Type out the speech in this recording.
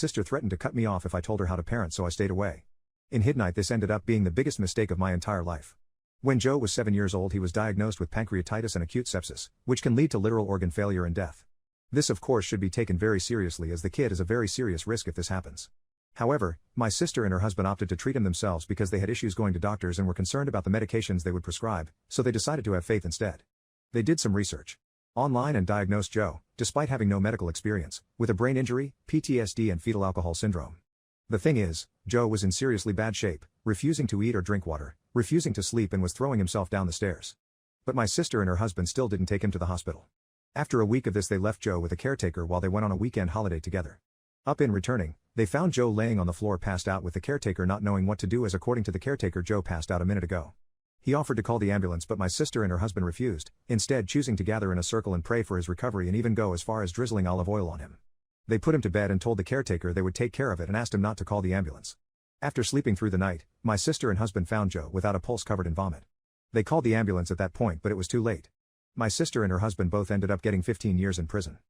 Sister threatened to cut me off if I told her how to parent, so I stayed away. In hindsight, this ended up being the biggest mistake of my entire life. When Joe was 7 years old, he was diagnosed with pancreatitis and acute sepsis, which can lead to literal organ failure and death. This of course should be taken very seriously, as the kid is a very serious risk if this happens. However, my sister and her husband opted to treat him themselves because they had issues going to doctors and were concerned about the medications they would prescribe, so they decided to have faith instead. They did some research online and diagnosed Joe, despite having no medical experience, with a brain injury, PTSD and fetal alcohol syndrome. The thing is, Joe was in seriously bad shape, refusing to eat or drink water, refusing to sleep, and was throwing himself down the stairs. But my sister and her husband still didn't take him to the hospital. After a week of this, they left Joe with a caretaker while they went on a weekend holiday together. Upon returning, they found Joe laying on the floor passed out, with the caretaker not knowing what to do, as according to the caretaker, Joe passed out a minute ago. He offered to call the ambulance, but my sister and her husband refused, instead choosing to gather in a circle and pray for his recovery, and even go as far as drizzling olive oil on him. They put him to bed and told the caretaker they would take care of it, and asked him not to call the ambulance. After sleeping through the night, my sister and husband found Joe without a pulse, covered in vomit. They called the ambulance at that point, but it was too late. My sister and her husband both ended up getting 15 years in prison.